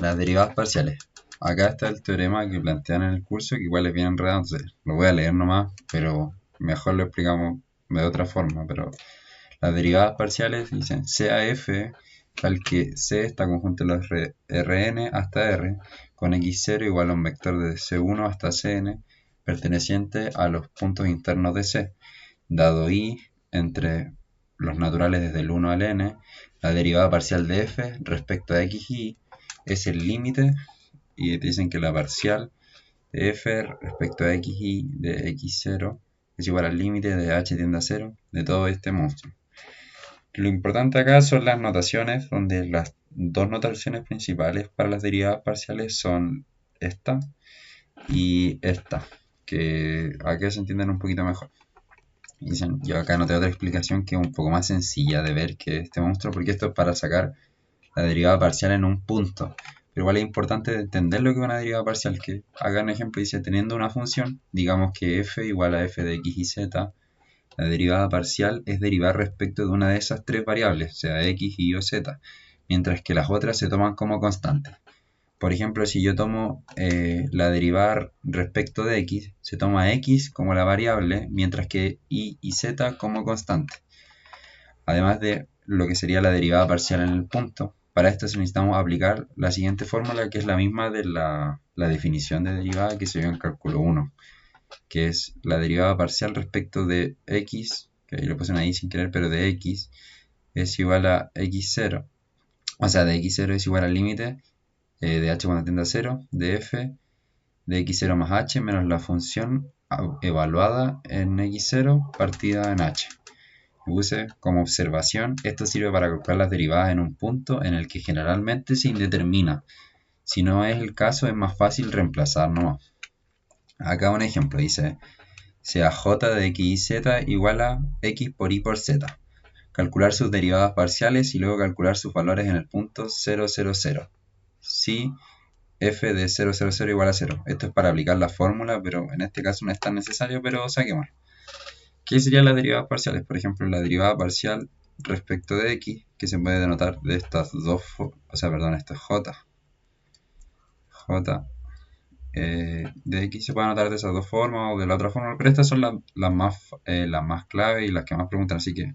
Las derivadas parciales. Acá está el teorema que plantean en el curso, que igual es bien enredado, entonces lo voy a leer nomás, pero mejor lo explicamos de otra forma. Pero las derivadas parciales dicen CAF, tal que C está conjunto de los Rn hasta R, con x0 igual a un vector de C1 hasta Cn, perteneciente a los puntos internos de C, dado I entre los naturales desde el 1 al n, la derivada parcial de f respecto a x y y es el límite, y te dicen que la parcial de f respecto a x y de x0 es igual al límite de h tiende a 0 de todo este monstruo. Lo importante acá son las notaciones, donde las dos notaciones principales para las derivadas parciales son esta y esta, que acá se entienden un poquito mejor. Dicen, yo acá noté otra explicación que es un poco más sencilla de ver que este monstruo, porque esto es para sacar la derivada parcial en un punto. Pero igual es importante entender lo que es una derivada parcial, que haga un ejemplo, dice, teniendo una función, digamos que f igual a f de x y z, la derivada parcial es derivar respecto de una de esas tres variables, sea x, y o z, mientras que las otras se toman como constantes. Por ejemplo, si yo tomo la derivada respecto de x, se toma x como la variable, mientras que y z como constante. Además de lo que sería la derivada parcial en el punto. Para esto necesitamos aplicar la siguiente fórmula, que es la misma de la definición de derivada que se vio en cálculo 1, que es la derivada parcial respecto de x, que ahí lo puse ahí sin querer, pero de x es igual a x0, o sea, de x0 es igual al límite de h cuando tiende a 0, de f de x0 más h menos la función evaluada en x0 partida en h. Puse como observación, esto sirve para calcular las derivadas en un punto en el que generalmente se indetermina. Si no es el caso, es más fácil reemplazar nomás. Acá un ejemplo, dice, sea j de x y z igual a x por y por z. Calcular sus derivadas parciales y luego calcular sus valores en el punto 0, 0, 0. Si f de 0, 0, 0 igual a 0. Esto es para aplicar la fórmula, pero en este caso no es tan necesario, pero saquemos. ¿Qué serían las derivadas parciales? Por ejemplo, la derivada parcial respecto de x, que se puede denotar de estas dos, esto es j de x se puede anotar de esas dos formas o de la otra forma, pero estas son las más clave y las que más preguntan, así que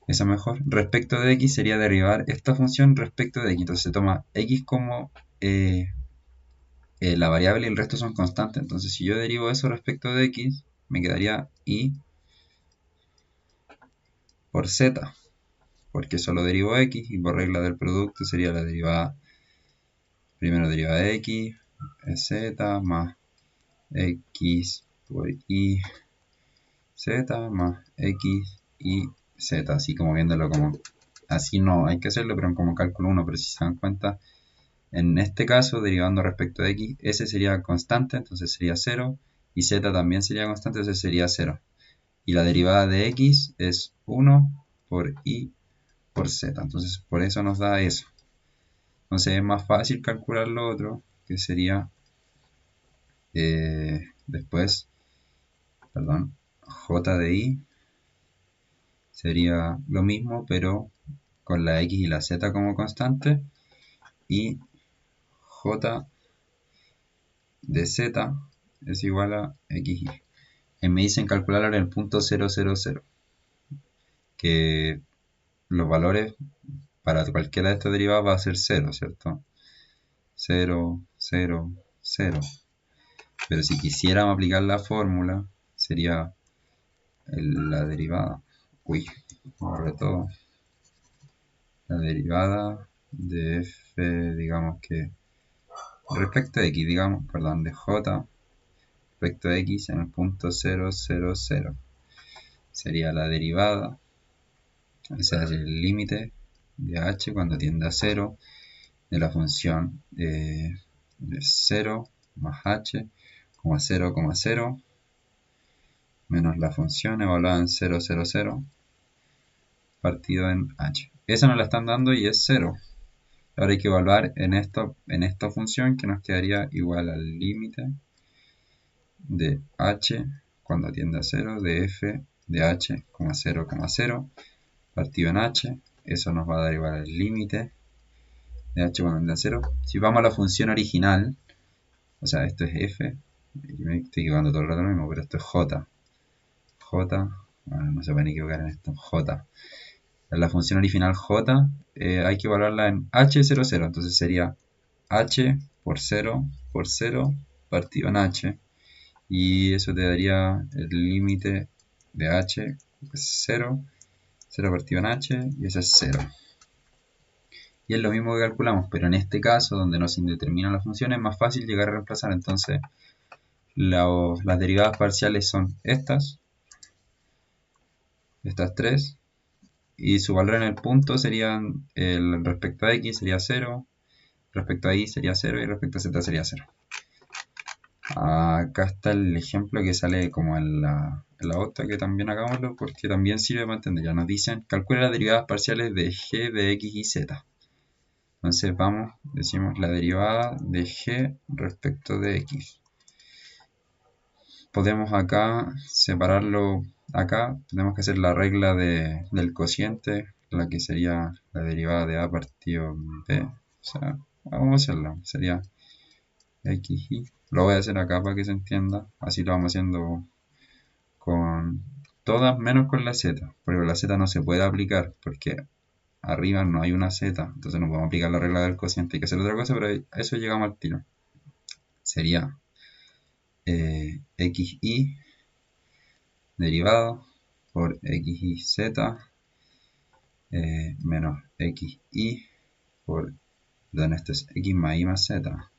eso mejor. Respecto de x sería derivar esta función respecto de x, entonces se toma x como la variable y el resto son constantes, entonces si yo derivo eso respecto de x, me quedaría y por z, porque solo derivo x y por regla del producto sería la derivada, primero derivada de x es z más x por y z más x y z, así como viéndolo como, así no hay que hacerlo, pero como cálculo 1, pero si se dan cuenta, en este caso, derivando respecto de x, s sería constante, entonces sería 0, y z también sería constante, entonces sería 0. Y la derivada de x es 1 por y por z, entonces por eso nos da eso. Entonces es más fácil calcular lo otro, que sería después, perdón, j de i sería lo mismo, pero con la x y la z como constante, y j de z es igual a xy. Me dicen calcular ahora el punto 0, 0, 0, que los valores para cualquiera de estas derivadas va a ser 0, ¿cierto? 0, 0, 0. Pero si quisiéramos aplicar la fórmula, sería la derivada. Uy, borré todo. La derivada de f, digamos que respecto a x, digamos, perdón, de j respecto a x en el punto 0, 0, 0. Sería la derivada, ese es el límite de h cuando tiende a 0 de la función de 0 más h, 0, 0, menos la función evaluada en 0, 0, 0, partido en h. Esa nos la están dando y es 0. Ahora hay que evaluar en esta función, que nos quedaría igual al límite de h cuando tiende a 0 de f de h, 0, 0, partido en h. Eso nos va a dar igual al límite de h cuando tiende a 0. Si vamos a la función original, o sea, esto es f, y me estoy equivocando todo el rato lo mismo, pero esto es j. Bueno, no se pueden equivocar en esto, j. En la función original j hay que evaluarla en h00, entonces sería h por 0 por 0 partido en h, y eso te daría el límite de h, es 0, 0 partido en h, y eso es 0. Y es lo mismo que calculamos, pero en este caso, donde no se indetermina la función, es más fácil llegar a reemplazar. Entonces, las derivadas parciales son estas tres, y su valor en el punto serían, respecto a x sería 0, respecto a y sería 0 y respecto a z sería 0. Acá está el ejemplo que sale como en la otra, que también hagámoslo, porque también sirve para entender. Ya nos dicen, calcula las derivadas parciales de g de x y z. Entonces vamos, decimos la derivada de g respecto de x. Podemos acá separarlo, acá tenemos que hacer la regla del cociente, la que sería la derivada de a partido b. O sea, vamos a hacerla, sería xy. Lo voy a hacer acá para que se entienda, así lo vamos haciendo con todas menos con la z, porque la z no se puede aplicar, porque arriba no hay una z, entonces no podemos aplicar la regla del cociente, hay que hacer otra cosa, pero a eso llegamos al tiro. Sería xy derivado por xyz menos xy por, perdón, esto es x más y más z,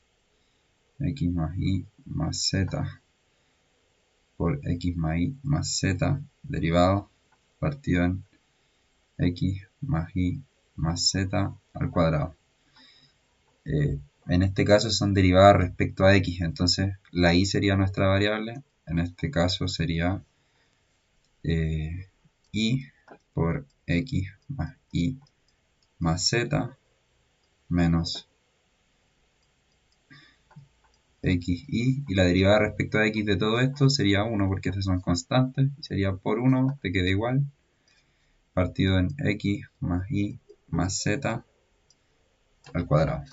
x más y más z por x más y más z derivado partido en x más y más z al cuadrado. En este caso son derivadas respecto a x, entonces la y sería nuestra variable, en este caso sería y por x más y más z menos xy, y la derivada respecto a x de todo esto sería 1, porque estas son constantes, sería por 1, te queda igual, partido en x más y más z al cuadrado,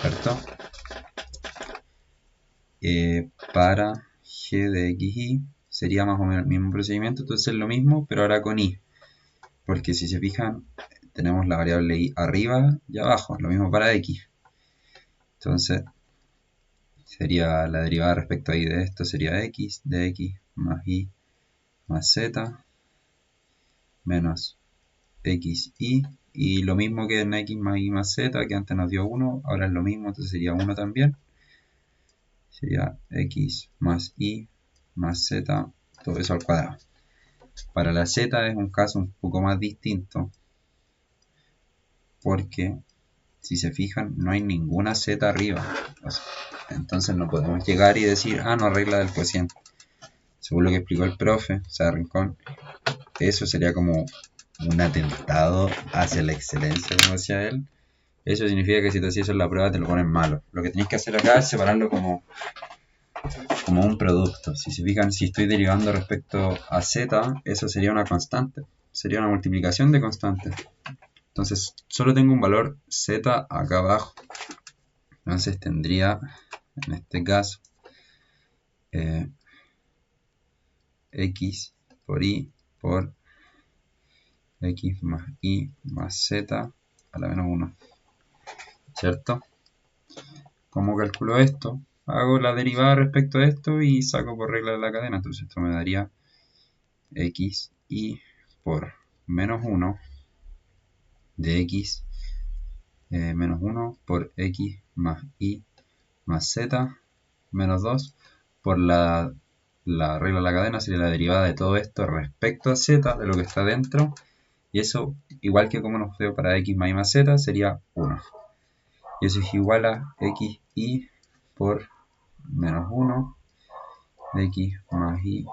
¿cierto? Para g de xy sería más o menos el mismo procedimiento, entonces lo mismo, pero ahora con y, porque si se fijan, tenemos la variable y arriba y abajo, lo mismo para x. Entonces, sería la derivada respecto a y de esto sería x de x más y más z menos xy, y lo mismo que en x más y más z, que antes nos dio 1, ahora es lo mismo, entonces sería 1 también. Sería x más y más z, todo eso al cuadrado. Para la z es un caso un poco más distinto, porque si se fijan no hay ninguna z arriba, entonces no podemos llegar y decir, no, regla del cociente. Según lo que explicó el profe, o sea, Rincón, eso sería como un atentado hacia la excelencia, como decía él. Eso significa que si te haces eso en la prueba te lo ponen malo. Lo que tenéis que hacer acá es separarlo como un producto. Si se fijan, si estoy derivando respecto a z, eso sería una constante. Sería una multiplicación de constantes. Entonces, solo tengo un valor z acá abajo. Entonces tendría, en este caso, x por y por x más y más z a la menos 1. ¿Cierto? ¿Cómo calculo esto? Hago la derivada respecto a esto y saco por regla de la cadena. Entonces esto me daría x y por menos 1 de x menos 1 por x más y más z menos 2 por la regla de la cadena, sería la derivada de todo esto respecto a z, de lo que está dentro, y eso, igual que como nos dio para x más y más z, sería 1. Y eso es igual a xy por menos 1 de x más y,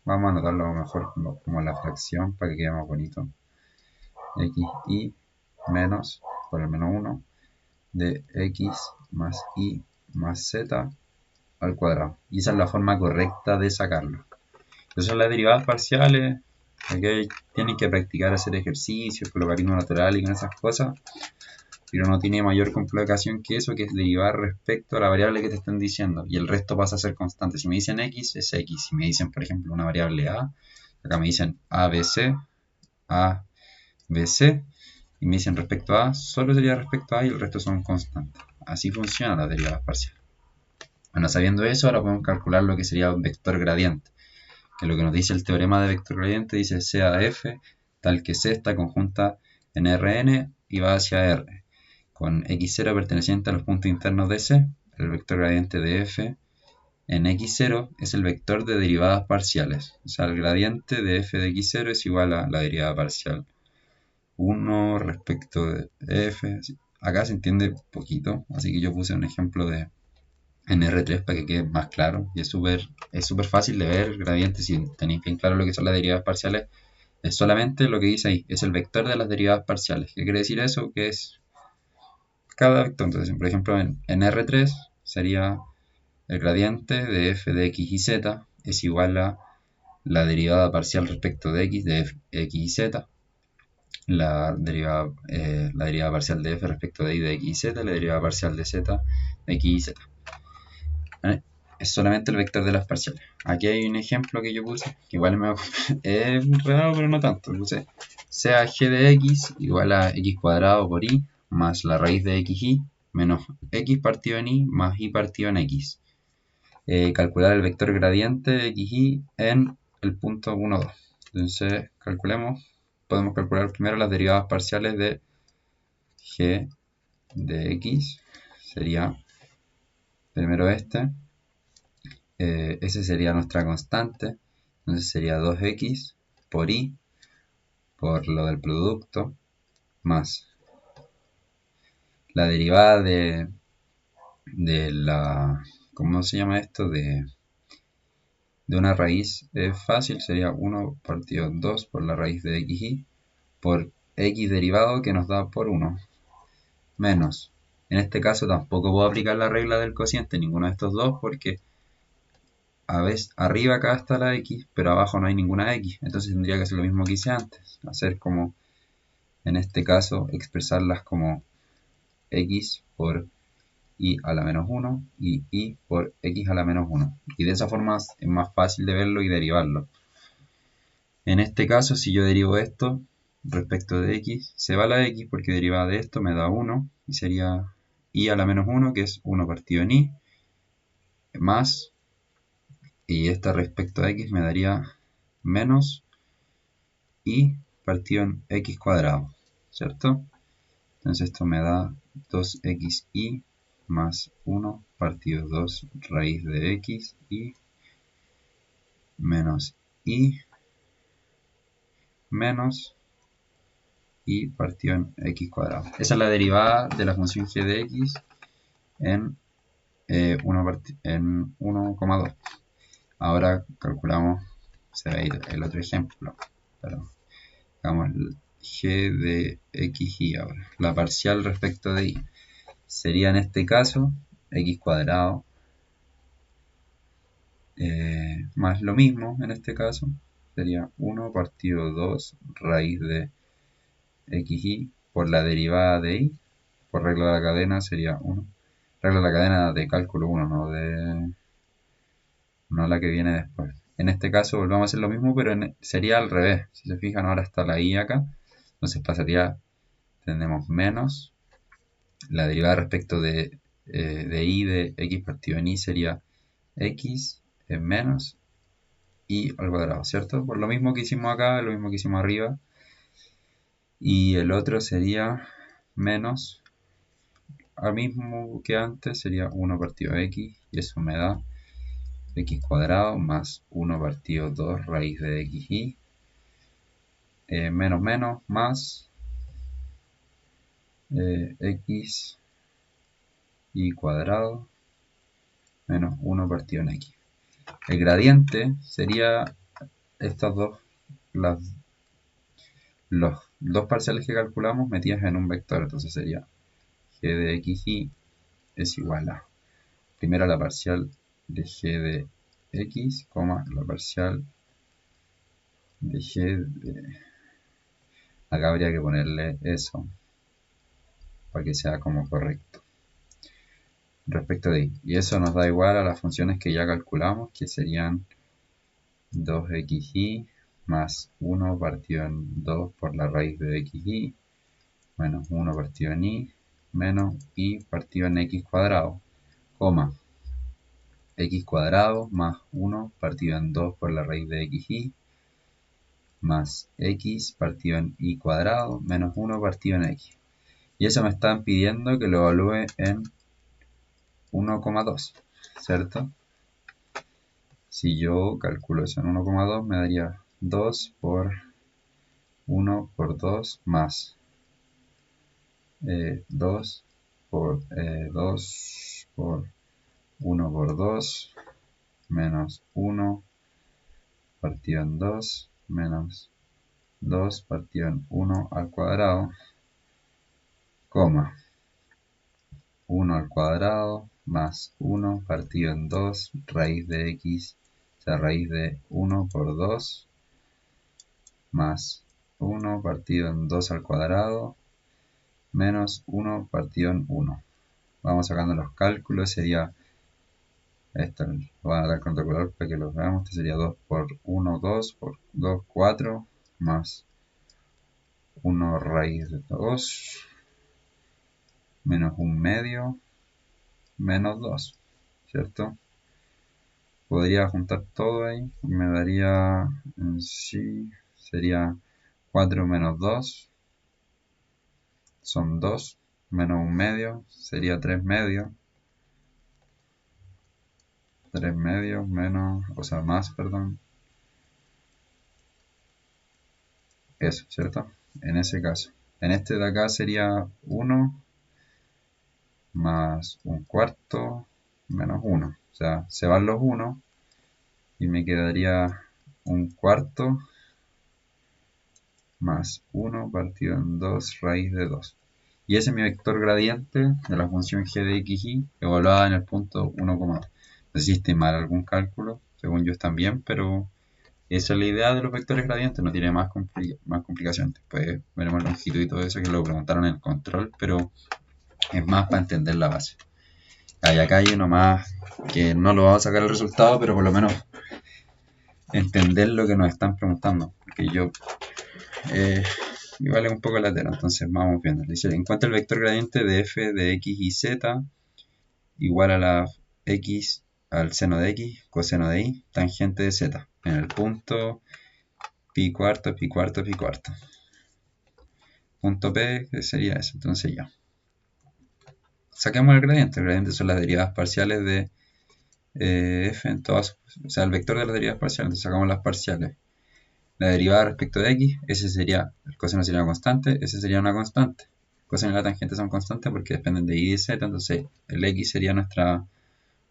vamos a anotarlo mejor como la fracción para que quede más bonito, xy menos por el menos 1 de x más y más z al cuadrado. Y esa es la forma correcta de sacarlo. Esas son las derivadas parciales. Aquí tienen que practicar hacer ejercicios con logaritmo natural y con esas cosas, pero no tiene mayor complicación que eso, que es derivar respecto a la variable que te están diciendo, y el resto pasa a ser constante. Si me dicen x, es x. Si me dicen, por ejemplo, una variable a, acá me dicen abc, abc, y me dicen respecto a, solo sería respecto a y el resto son constantes. Así funcionan las derivadas parciales. Bueno, sabiendo eso, ahora podemos calcular lo que sería un vector gradiente, que lo que nos dice el teorema de vector gradiente dice C a f, tal que C está conjunta en Rn y va hacia R, con x0 perteneciente a los puntos internos de C. El vector gradiente de f en x0 es el vector de derivadas parciales, o sea, el gradiente de f de x0 es igual a la derivada parcial 1 respecto de f. Acá se entiende poquito, así que yo puse un ejemplo de en R3 para que quede más claro, y es súper fácil de ver gradientes si tenéis bien claro lo que son las derivadas parciales. Es solamente lo que dice ahí, es el vector de las derivadas parciales. ¿Qué quiere decir eso? Que es cada vector. Entonces, por ejemplo, en R3 sería el gradiente de f de x y z es igual a la derivada parcial respecto de x de f, x y z, la derivada parcial de f respecto de y de x y z, la derivada parcial de z de x y z. ¿Vale? Es solamente el vector de las parciales. Aquí hay un ejemplo que yo puse, que igual es raro, pero no tanto. Puse sea g de x igual a x cuadrado por y más la raíz de xy menos x partido en y más y partido en x. Calcular el vector gradiente de xy en el punto 1, 2. Entonces, podemos calcular primero las derivadas parciales de g de x. Sería primero ese sería nuestra constante, entonces sería 2x por y, por lo del producto, más la derivada de la, ¿cómo se llama esto? De una raíz fácil, sería 1 partido 2 por la raíz de xy, por x derivado que nos da por 1, menos. En este caso tampoco puedo aplicar la regla del cociente, ninguno de estos dos, porque a veces arriba acá está la x, pero abajo no hay ninguna x, entonces tendría que hacer lo mismo que hice antes, hacer como, en este caso, expresarlas como x por y a la menos 1 y por x a la menos 1, y de esa forma es más fácil de verlo y derivarlo. En este caso, si yo derivo esto respecto de x, se va la x porque derivada de esto me da 1, y sería y a la menos 1, que es 1 partido en y, más, y esta respecto a x me daría menos y partido en x cuadrado, ¿cierto? Entonces esto me da 2xy más 1 partido 2 raíz de x y menos y menos y partido en x cuadrado. Esa es la derivada de la función g de x en 1,2. Ahora calculamos, se va a ir el otro ejemplo, pero hagamos g de xy ahora. La parcial respecto de y sería en este caso x cuadrado más lo mismo en este caso. Sería 1 partido 2 raíz de xy por la derivada de y. Por regla de la cadena sería 1. Regla de la cadena de cálculo 1, no la que viene después. En este caso volvemos a hacer lo mismo, pero sería al revés. Si se fijan, ahora está la y acá. Entonces pasaría, tenemos menos. La derivada respecto de y de x partido en y sería x en menos y al cuadrado, ¿cierto? Por lo mismo que hicimos acá, lo mismo que hicimos arriba. Y el otro sería menos, al mismo que antes, sería 1 partido x, y eso me da x cuadrado más 1 partido 2 raíz de xy, menos menos más x y cuadrado menos 1 partido en x. El gradiente sería estas dos, los dos parciales que calculamos metidas en un vector, entonces sería g de xy es igual a, primero la parcial de g de x, la parcial dejé de... Acá habría que ponerle eso para que sea como correcto respecto de y. Y eso nos da igual a las funciones que ya calculamos, que serían 2xy más 1 partido en 2 por la raíz de xy menos 1 partido en y menos y partido en x cuadrado, coma, x cuadrado más 1 partido en 2 por la raíz de xy más x partido en y cuadrado menos 1 partido en x. Y eso me están pidiendo que lo evalúe en 1,2, ¿cierto? Si yo calculo eso en 1,2 me daría 2 por 1 por 2 más 2 por 2 por 1 por 2 menos 1 partido en 2 menos 2 partido en 1 al cuadrado, coma, 1 al cuadrado más 1 partido en 2 raíz de x, o sea, raíz de 1 por 2 más 1 partido en 2 al cuadrado menos 1 partido en 1. Vamos sacando los cálculos, sería esto, lo voy a dar con calculador para que lo veamos. Esto sería 2 por 1, 2 por 2, 4 más 1 raíz de 2 menos 1 medio menos 2, ¿cierto? Podría juntar todo ahí y me daría en sí, sería 4 menos 2 son 2 menos 1 medio sería 3 medios. 3 medios menos, o sea, más, perdón, eso, ¿cierto? En ese caso. En este de acá sería 1 más 1/4 menos 1. O sea, se van los 1 y me quedaría 1/4 más 1 partido en 2 raíz de 2. Y ese es mi vector gradiente de la función g de xy evaluada en el punto 1,2. No sé si esté mal algún cálculo, según yo están bien, pero esa es la idea de los vectores gradientes, no tiene más complicación. Después veremos longitud y todo eso que lo preguntaron en el control, pero es más para entender la base. Acá hay uno más que no lo vamos a sacar el resultado, pero por lo menos entender lo que nos están preguntando. Porque yo igual es un poco latero, entonces vamos viendo. Dice, encuentra el vector gradiente de f de x y z igual a la x al seno de x, coseno de y, tangente de z, en el punto pi cuarto, pi cuarto, pi cuarto. Punto P, que sería eso, entonces ya. Saquemos el gradiente son las derivadas parciales de f en todas, o sea, el vector de las derivadas parciales, entonces sacamos las parciales. La derivada respecto de x, ese sería, el coseno sería una constante, ese sería una constante. El coseno y la tangente son constantes porque dependen de y y de z, entonces el x sería nuestra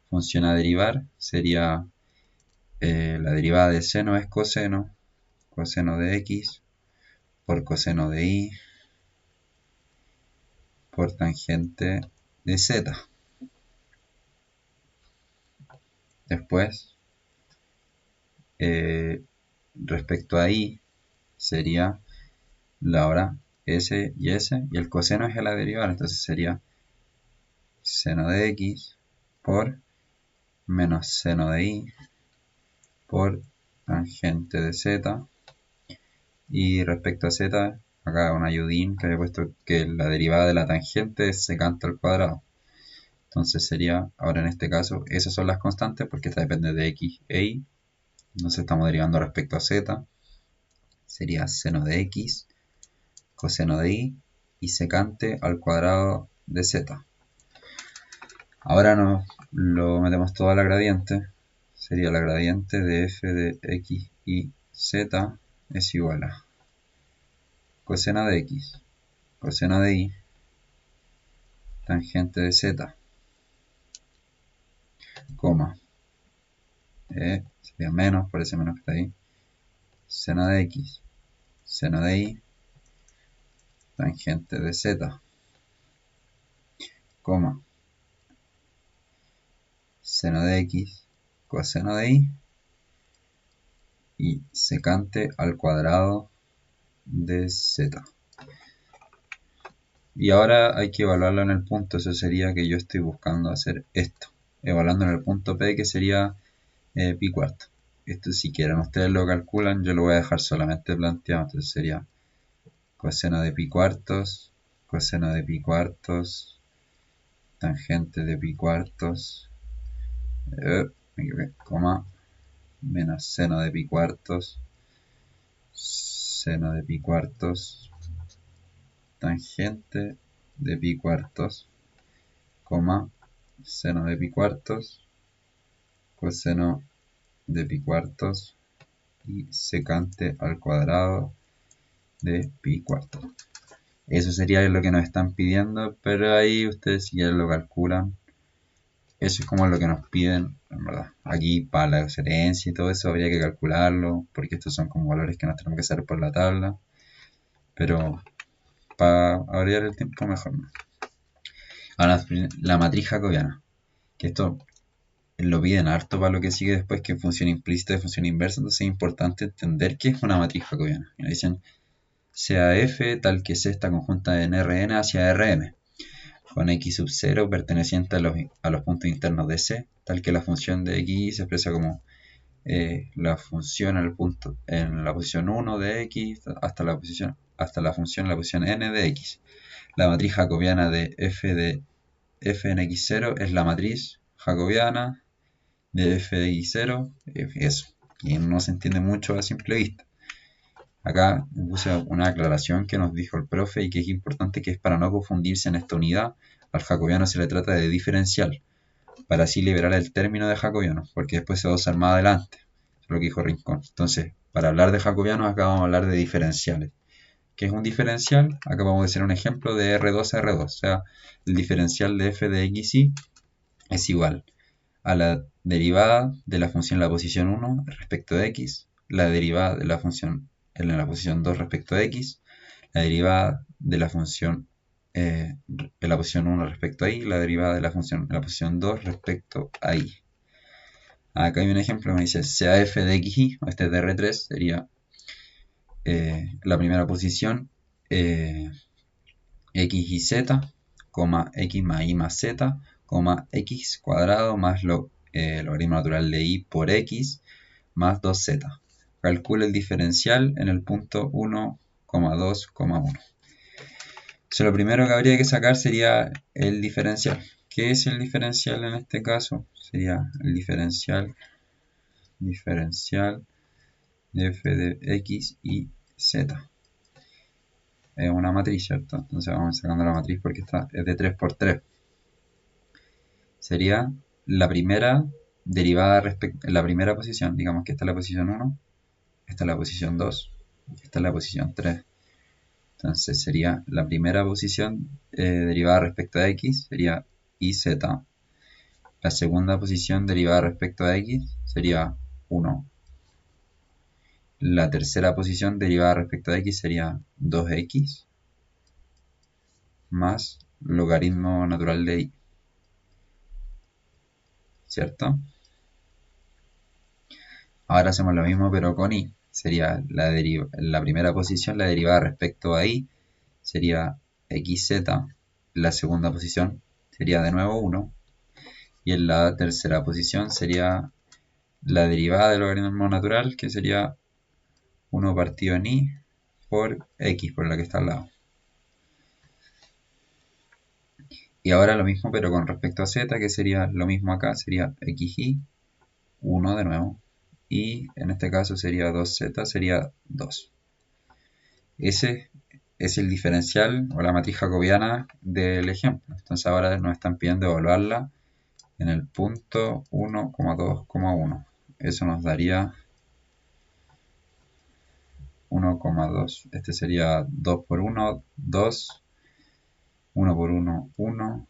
función a derivar, sería la derivada de seno es coseno, coseno de x por coseno de y por tangente de z. Después, respecto a y, sería la hora s y s, y el coseno es la derivada, entonces sería seno de x por menos seno de y por tangente de z, y respecto a z, acá un ayudín que había puesto que la derivada de la tangente es secante al cuadrado. Entonces sería, ahora en este caso, esas son las constantes porque esta depende de x e y. Entonces estamos derivando respecto a z. Sería seno de x, coseno de y secante al cuadrado de z. Ahora lo metemos todo a la gradiente. Sería la gradiente de f de x y z es igual a coseno de x, coseno de y, tangente de z, coma, sería menos, por ese menos que está ahí, seno de x, seno de y, tangente de z, coma, seno de x, coseno de y, y secante al cuadrado de z. Y ahora hay que evaluarlo en el punto, eso sería que yo estoy buscando hacer esto, evaluando en el punto P, que sería pi cuarto. Esto, si quieren ustedes lo calculan, yo lo voy a dejar solamente planteado, entonces sería coseno de pi cuartos, coseno de pi cuartos, tangente de pi cuartos, coma, menos seno de pi cuartos, seno de pi cuartos, tangente de pi cuartos, coma, seno de pi cuartos, coseno de pi cuartos y secante al cuadrado de pi cuartos. Eso sería lo que nos están pidiendo, pero ahí ustedes si quieren lo calculan. Eso es como lo que nos piden, en verdad. Aquí para la excelencia y todo eso habría que calcularlo, porque estos son como valores que nos tenemos que hacer por la tabla. Pero para abreviar el tiempo mejor no. Ahora la matriz jacobiana, que esto lo piden harto para lo que sigue después, que es función implícita y función inversa, entonces es importante entender qué es una matriz jacobiana. Y nos dicen, sea f tal que C está conjunta en Rn hacia Rm, con x sub 0 perteneciente a los puntos internos de C, tal que la función de x se expresa como la función en la posición 1 de x hasta la función en la posición n de x. La matriz jacobiana de f en x0 es la matriz jacobiana de f de x0, eso, y no se entiende mucho a simple vista. Acá puse una aclaración que nos dijo el profe y que es importante, que es para no confundirse en esta unidad. Al jacobiano se le trata de diferencial, para así liberar el término de jacobiano, porque después se va a usar más adelante. Eso es lo que dijo Rincón. Entonces, para hablar de jacobianos, acá vamos a hablar de diferenciales. ¿Qué es un diferencial? Acá vamos a hacer un ejemplo de R2 a R2. O sea, el diferencial de f de xy es igual a la derivada de la función en la posición 1 respecto de x, la derivada de la función en la posición 2 respecto de x, la derivada de la función en la posición 1 respecto a y, la derivada de la función en la posición 2 respecto a y. Acá hay un ejemplo, me dice, sea f de xy, este es de R3, sería la primera posición, x y z, x más y más z, x cuadrado más logaritmo natural de y por x más 2z. Calcula el diferencial en el punto 1,2,1. Entonces lo primero que habría que sacar sería el diferencial. ¿Qué es el diferencial en este caso? Sería el diferencial de f de x y z. Es una matriz, ¿cierto? Entonces vamos sacando la matriz porque esta es de 3 por 3. Sería la primera derivada respecto la primera posición. Digamos que esta es la posición 1, esta es la posición 2 y esta es la posición 3. Entonces sería la primera posición derivada respecto a x, sería iz. La segunda posición derivada respecto a x sería 1. La tercera posición derivada respecto a x sería 2x más logaritmo natural de y, ¿cierto? Ahora hacemos lo mismo pero con y. Sería la primera posición, la derivada respecto a y, sería xz. La segunda posición sería de nuevo 1. Y en la tercera posición sería la derivada del logaritmo natural, que sería 1 partido en y por x, por la que está al lado. Y ahora lo mismo, pero con respecto a z, que sería lo mismo acá, sería xy, 1 de nuevo. Y en este caso sería 2z, sería 2. Ese es el diferencial o la matriz jacobiana del ejemplo. Entonces ahora nos están pidiendo evaluarla en el punto 1,2,1. Eso nos daría 1,2. Este sería 2 por 1, 2. 1 por 1, 1.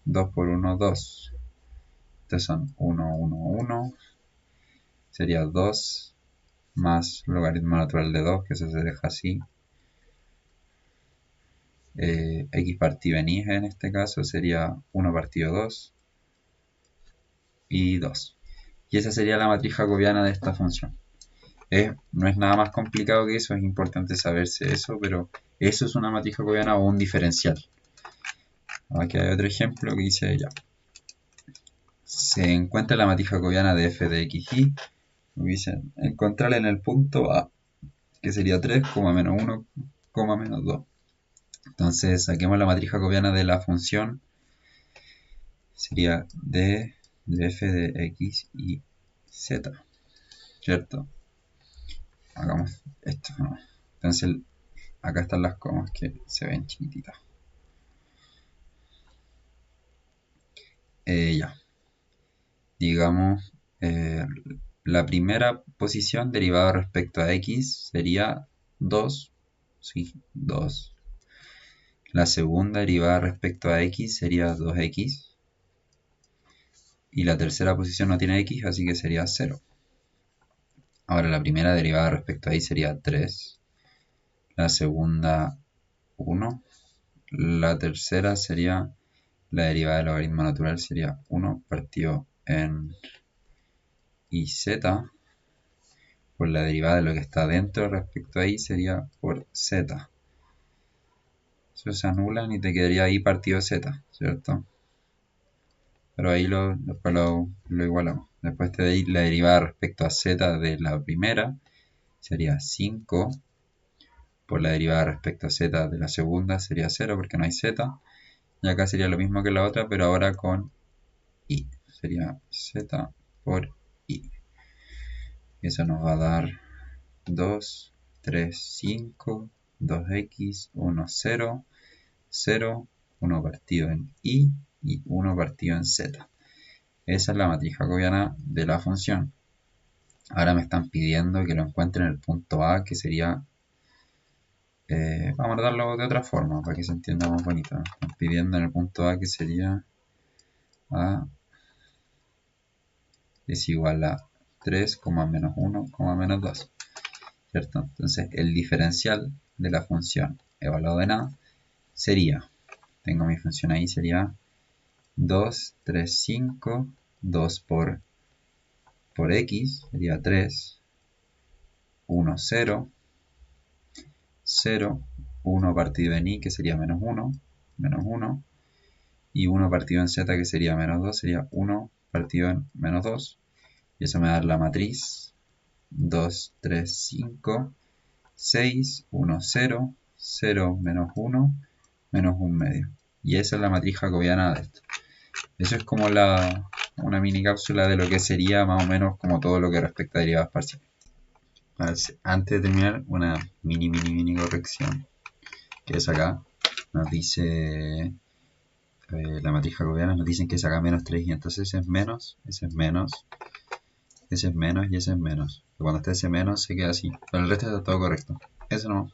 2 por 1, 2. Estos son 1, 1, 1. Sería 2 más logaritmo natural de 2, que eso se deja así. X partido en y en este caso sería 1 partido 2 y 2. Y esa sería la matriz jacobiana de esta función. No es nada más complicado que eso, es importante saberse eso, pero eso es una matriz jacobiana o un diferencial. Aquí hay otro ejemplo que dice ya. Se encuentra la matriz jacobiana de f de x y. Me dicen encontrarla en el punto A, que sería 3, menos 1, menos 2. Entonces saquemos la matriz jacobiana de la función. Sería d de f de x y z, ¿cierto? Hagamos esto, ¿no? Entonces acá están las comas que se ven chiquititas. Ya. Digamos, la primera posición derivada respecto a x sería 2. Sí, 2. La segunda derivada respecto a x sería 2x. Y la tercera posición no tiene x, así que sería 0. Ahora la primera derivada respecto a y sería 3. La segunda 1. La tercera sería la derivada del logaritmo natural, sería 1 partido en iz por la derivada de lo que está dentro respecto a y sería por z. Eso se anulan y te quedaría y partido z, ¿cierto? Pero ahí después lo igualamos. Después te doy la derivada respecto a z de la primera, sería 5. Por la derivada respecto a z de la segunda sería 0 porque no hay z. Y acá sería lo mismo que la otra, pero ahora con y. Sería z por y. Eso nos va a dar 2, 3, 5, 2x, 1, 0, 0, 1 partido en y 1 partido en z. Esa es la matriz jacobiana de la función. Ahora me están pidiendo que lo encuentre en el punto A, que sería... vamos a darlo de otra forma, para que se entienda más bonito. Me están pidiendo en el punto A, que sería A es igual a 3, menos 1, menos 2. ¿Cierto? Entonces el diferencial de la función evaluado en A sería, tengo mi función ahí, sería 2, 3, 5, 2 por x, sería 3, 1, 0, 0, 1 partido en y, que sería menos 1, y 1 partido en z, que sería menos 2, sería 1 partido en menos 2, y eso me da la matriz 2, 3, 5, 6, 1, 0, 0, menos 1, menos 1 medio. Y esa es la matriz jacobiana de esto. Eso es como una mini cápsula de lo que sería más o menos como todo lo que respecta a derivadas parciales. Antes de terminar, una mini corrección, que es acá. Nos dice la matriz jacobiana, nos dicen que es acá menos 3 y entonces ese es menos, ese es menos, ese es menos y ese es menos. Y cuando esté ese menos se queda así, pero el resto está todo correcto. Eso no.